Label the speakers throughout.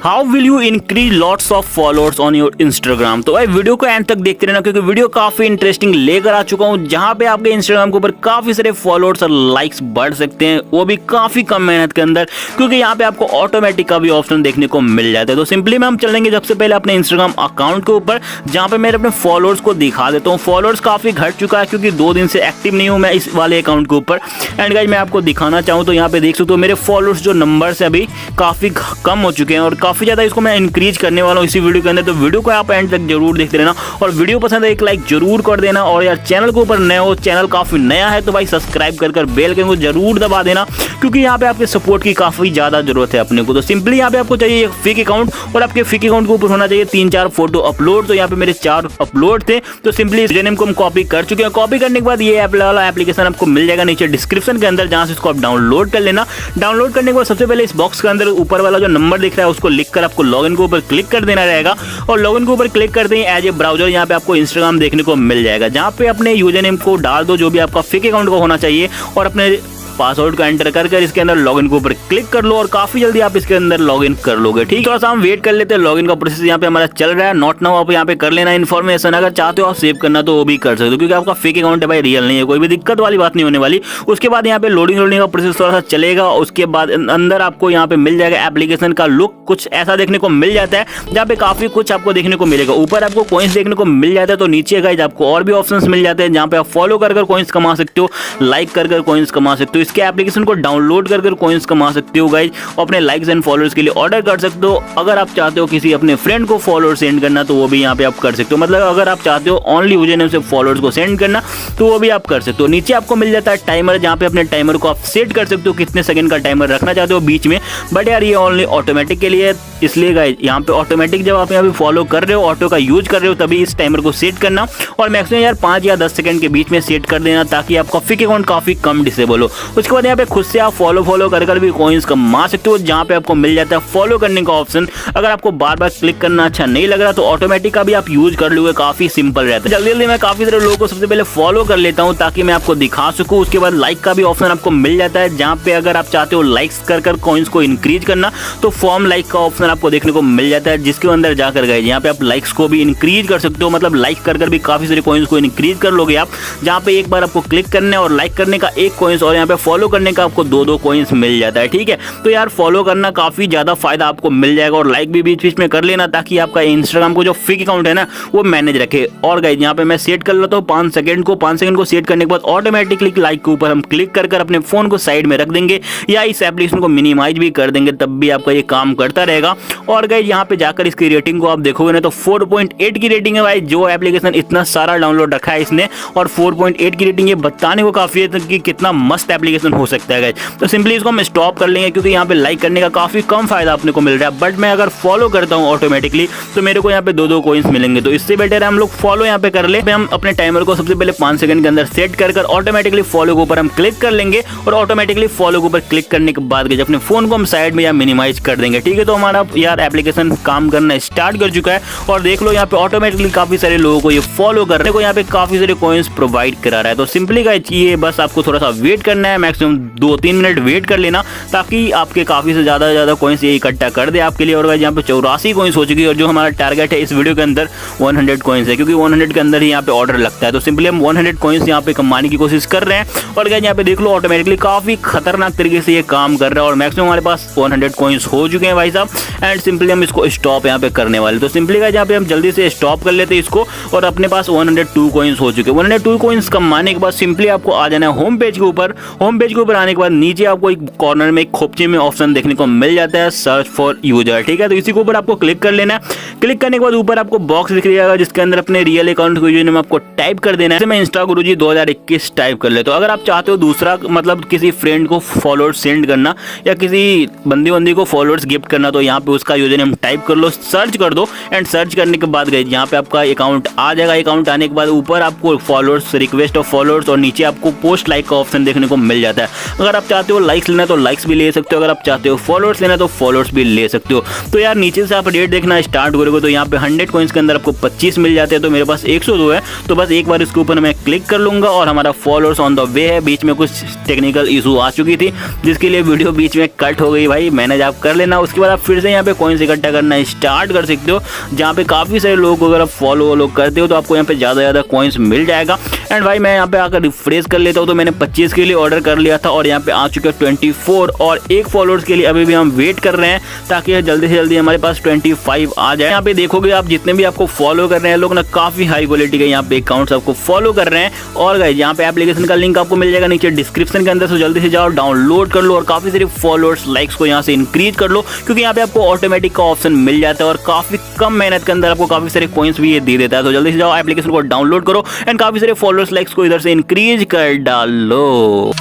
Speaker 1: How will you increase lots of followers on your Instagram. तो भाई video को and तक देखते रहना क्योंकि वीडियो काफी इंटरेस्टिंग लेकर आ चुका हूँ जहाँ पे आपके इंस्टाग्राम के ऊपर काफी सारे फॉलोअर्स और लाइक्स बढ़ सकते हैं, वो भी काफी कम मेहनत के अंदर, क्योंकि यहाँ पे आपको ऑटोमेटिक का भी ऑप्शन देखने को मिल जाता है। तो सिंपली में हम चलेंगे सबसे पहले अपने इंस्टाग्राम अकाउंट के ऊपर जहाँ पे मैं अपने फॉलोअर्स को दिखा देता हूँ। फॉलोअर्स काफी घट चुका है क्योंकि 2 दिन से एक्टिव नहीं हूँ मैं इस वाले अकाउंट के ऊपर। एंड गाइस मैं आपको दिखाना चाहूँ तो यहाँ पे देख सकते हो मेरे फॉलोअर्स जो नंबर से अभी काफी कम हो चुके हैं और काफी ज्यादा इसको मैं इंक्रीज करने वाला हूँ इसी वीडियो के अंदर। तो वीडियो को आप एंड तक जरूर देखते रहना और वीडियो पसंद है एक लाइक जरूर कर देना। और यार चैनल के ऊपर नए हो, चैनल काफी नया है तो भाई सब्सक्राइब कर बेल को जरूर दबा देना क्योंकि यहाँ पे आपके सपोर्ट की काफी ज्यादा जरूरत है अपने को। तो सिंपली यहाँ पे आपको चाहिए एक फेक अकाउंट और आपके फेक अकाउंट के ऊपर होना चाहिए 3-4 फोटो अपलोड। तो यहाँ पे मेरे 4 अपलोड थे। तो सिंपली यूजरनेम को हम कॉपी कर चुके हैं। कॉपी करने के बाद ये ऐप वाला एप्लीकेशन आपको मिल जाएगा नीचे डिस्क्रिप्शन के अंदर, जहाँ से इसको आप डाउनलोड कर लेना। डाउनलोड करने के बाद सबसे पहले इस बॉक्स के अंदर ऊपर वाला जो नंबर दिख रहा है उसको लिख कर आपको लॉगिन के ऊपर क्लिक कर देना रहेगा। और लॉगिन के ऊपर क्लिक करते ही एज ए ब्राउजर यहाँ पे आपको इंस्टाग्राम देखने को मिल जाएगा, जहाँ पे अपने यूजर नेम को डाल दो जो भी आपका फेक अकाउंट को होना चाहिए और अपने पासवर्ड को एंटर कर इसके अंदर लॉगिन के ऊपर क्लिक कर लो और काफी जल्दी आप इसके अंदर लॉगिन कर लोगे। ठीक है, थोड़ा सा हम वेट कर लेते हैं। लॉगिन का प्रोसेस यहाँ पे हमारा चल रहा है। नॉट नाउ आप यहाँ पे कर लेना इन्फॉर्मेशन। अगर चाहते हो आप सेव करना तो वो भी कर सकते हो क्योंकि आपका फेक अकाउंट है भाई, रियल नहीं है, कोई भी दिक्कत वाली बात नहीं होने वाली। उसके बाद यहाँ पे लोडिंग का प्रोसेस थोड़ा सा चलेगा। उसके बाद अंदर आपको यहाँ पे मिल जाएगा एप्लीकेशन का लुक कुछ ऐसा देखने को मिल जाता है, जहाँ पे काफी कुछ आपको देखने को मिलेगा। ऊपर आपको कॉइन्स देखने को मिल जाता है तो नीचे गाइस आपको और भी ऑप्शंस मिल जाते हैं जहाँ पे आप फॉलो कर कॉइन्स कमा सकते हो, लाइक कर कॉइन्स कमा सकते हो। इसके एप्लीकेशन को डाउनलोड कर कॉइन्स कमा सकते हो गाइज। अपने लाइक्स एंड फॉलोअर्स के लिए ऑर्डर कर सकते हो। अगर आप चाहते हो किसी अपने फ्रेंड को फॉलोअर सेंड करना तो वो भी यहाँ पे आप कर सकते हो। मतलब अगर आप चाहते हो ओनली यूजर नेम से फॉलोअर्स को सेंड करना तो वो भी आप कर सकते हो। नीचे आपको मिल जाता है टाइमर, जहाँ पे अपने टाइमर को आप सेट कर सकते हो कितने सेकंड का टाइमर रखना चाहते हो बीच में। बट यार ये ओनली ऑटोमेटिक के लिए, इसलिए गाइज यहाँ पे ऑटोमेटिक जब आप यहाँ पे फॉलो कर रहे हो, ऑटो का यूज कर रहे हो, तभी इस टाइमर को सेट करना और मैक्सिमम यार 5 या 10 सेकंड के बीच में सेट कर देना ताकि आपका फेक अकाउंट काफी कम डिसेबल हो। उसके बाद यहाँ पे खुद से आप फॉलो कर भी कॉइन्स कमा सकते हो, जहाँ पे आपको मिल जाता है फॉलो करने का ऑप्शन। अगर आपको बार बार क्लिक करना अच्छा नहीं लग रहा तो ऑटोमेटिक का भी आप यूज कर लोगे, काफी सिंपल रहता है। जल्दी मैं काफी सारे लोगों को सबसे पहले फॉलो कर लेता हूँ ताकि मैं आपको दिखा सकूँ। उसके बाद लाइक का भी ऑप्शन आपको मिल जाता है, जहाँ पे अगर आप चाहते हो लाइक्स कर कॉइन्स को इंक्रीज करना तो फॉर्म लाइक का ऑप्शन आपको देखने को मिल जाता है, जिसके अंदर जाकर गए यहाँ पे आप लाइक्स को भी इंक्रीज कर सकते हो। मतलब लाइक कर भी काफी सारे कॉइन्स को इंक्रीज कर लोगे आप, जहाँ पे एक बार आपको क्लिक करना है और लाइक करने का 1 कॉइन्स और यहाँ पे फॉलो करने का आपको 2 कॉइन्स मिल जाता है। ठीक है, तो यार फॉलो करना काफी ज्यादा फायदा आपको मिल जाएगा और लाइक भी बीच में कर लेना ताकि आपका इंस्टाग्राम को जो फेक अकाउंट है ना वो मैनेज रखे। और गाइस यहाँ पे मैं सेट कर लेता हूँ 5 सेकंड को सेट करने के बाद ऑटोमेटिकली लाइक के ऊपर हम क्लिक कर अपने फोन को साइड में रख देंगे या इस एप्लीकेशन को मिनिमाइज भी कर देंगे, तब भी आपका ये काम करता रहेगा। और गाइस यहाँ पे जाकर इसकी रेटिंग को आप देखोगे ना तो 4.8 की रेटिंग है भाई। जो एप्लीकेशन इतना सारा डाउनलोड रखा है इसने और 4.8 की रेटिंग, ये बताने को काफी है कि कितना मस्त एप्लीकेशन हो सकता है गाइस। तो सिंपली इसको हम स्टॉप कर लेंगे क्योंकि यहाँ पे लाइक करने का काफी कम फायदा अपने को मिल रहा है। बट मैं अगर फॉलो करता हूँ ऑटोमेटिकली तो मेरे को यहाँ पे 2 कॉइन्स मिलेंगे। तो इससे बेटर है हम लोग फॉलो यहाँ पे कर ले। हम अपने टाइमर को सबसे पहले 5 सेकंड के अंदर सेट कर ऑटोमेटिकली फॉलो के ऊपर हम क्लिक कर लेंगे और ऑटोमेटिकली फॉलो के ऊपर क्लिक करने के बाद अपने फोन को हम साइड में या मिनिमाइज कर देंगे। ठीक है, तो हमारा यार एप्लीकेशन काम करना स्टार्ट कर चुका है और देख लो यहाँ पे ऑटोमेटिकली काफी सारे लोगों को ये फॉलो करने को यहाँ पे काफी सारे कॉइन्स प्रोवाइड करा रहा है। तो सिंपली गाइस ये बस आपको थोड़ा सा वेट करना है, मैक्सिमम 2-3 मिनट वेट कर लेना ताकि आपके काफी से ज्यादा कॉइन्स ये इकट्ठा कर दे आपके लिए। और गाइस यहाँ पे 84 कॉइन्स हो चुकी है और जो हमारा टारगेट है इस वीडियो के अंदर 100 कॉइन्स है, क्योंकि 100 के अंदर ही यहाँ पे ऑर्डर लगता है। तो सिंपली हम 100 कॉइन्स यहाँ पे कमाने की कोशिश कर रहे हैं। और गाइस यहाँ पे देख लो ऑटोमेटिकली काफी खतरनाक तरीके से ये काम कर रहा है और मैक्सिमम हमारे पास 100 कॉइन्स हो चुके हैं भाई साहब। एंड सिंपली हम इसको स्टॉप यहाँ पे करने वाले। तो सिंपली गाइस यहाँ पे हम जल्दी से स्टॉप कर लेते हैं इसको और अपने पास 102 कॉइन्स हो चुके हैं। 102 कॉइन्स कमाने के बाद सिंपली आपको आ जाना है होम पेज के ऊपर। होम पेज के ऊपर आने के बाद नीचे आपको एक कॉर्नर में एक खोपचे में ऑप्शन देखने को मिल जाता है सर्च फॉर यूजर। ठीक है, तो इसी के ऊपर आपको क्लिक कर लेना है। क्लिक करने के बाद ऊपर आपको बॉक्स दिख जाएगा जिसके अंदर अपने रियल अकाउंट को यूजर नेम आपको टाइप कर देना है। मैं इंस्टा गुरुजी 2021 टाइप कर लेता हूं। अगर आप चाहते हो दूसरा मतलब किसी फ्रेंड को फॉलोअर्स सेंड करना या किसी बंदी को फॉलोअर्स गिफ्ट करना तो यहाँ पे उसका यूजर नेम टाइप कर लो, सर्च कर दो एंड सर्च करने के बाद गए यहाँ पे आपका अकाउंट आ जाएगा। अकाउंट आने के बाद ऊपर आपको फॉलोअर्स, रिक्वेस्ट ऑफ फॉलोअर्स और नीचे आपको पोस्ट लाइक का ऑप्शन देखने को मिल जाता है। अगर आप चाहते हो लाइक्स लेना तो लाइक्स भी ले सकते हो, अगर आप चाहते हो फॉलोअर्स लेना तो फॉलोअर्स भी ले सकते हो। तो यार नीचे से आप रेट देखना स्टार्ट करोगे तो यहाँ पे 100 कॉइन्स के अंदर आपको 25 मिल जाते हैं। तो मेरे पास 102 है, तो बस एक बार इसके ऊपर मैं क्लिक कर लूंगा और हमारा फॉलोअर्स ऑन द वे है। बीच में कुछ टेक्निकल इशू आ चुकी थी जिसके लिए वीडियो बीच में कट हो गई भाई, मैनेज आप कर लेना। उसके बाद आप फिर से यहाँ पे कॉइन्स इकट्ठा करना स्टार्ट कर सकते हो, जहाँ पे काफ़ी सारे लोग को अगर आप फॉलो करते हो तो आपको यहाँ पे ज़्यादा कॉइन्स मिल जाएगा। एंड भाई मैं यहाँ पे आकर रिफ्रेश कर लेता हूँ, तो मैंने 25 के लिए ऑर्डर कर लिया था और यहाँ पे आ चुके 24 और एक फॉलोअर्स के लिए अभी भी हम वेट कर रहे हैं ताकि जल्दी से जल्दी हमारे पास 25 आ जाए। यहाँ पे देखोगे आप जितने भी आपको फॉलो कर रहे हैं लोग ना, काफ़ी हाई क्वालिटी के यहाँ पे अकाउंट्स आपको फॉलो कर रहे हैं। और गाइस यहाँ पे एप्लीकेशन का लिंक आपको मिल जाएगा नीचे डिस्क्रिप्शन के अंदर, तो जल्दी से जाओ डाउनलोड कर लो और काफ़ी सारे फॉलोअर्स लाइक्स को यहाँ से इंक्रीज कर लो, क्योंकि यहाँ पे आपको ऑटोमेटिक का ऑप्शन मिल जाता है और काफ़ी कम मेहनत के अंदर आपको काफ़ी सारे कॉइन्स भी ये दे देता है। तो जल्दी से जाओ एप्लीकेशन को डाउनलोड करो एंड काफ़ी सारे फॉलोअर्स लाइक्स को इधर से इंक्रीज कर डालो।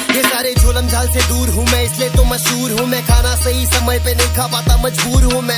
Speaker 2: ये सारे झोलम झाल से दूर हूँ मैं, इसलिए तो मशहूर हूँ मैं। खाना सही समय पे नहीं खा पाता, मजबूर हूँ मैं।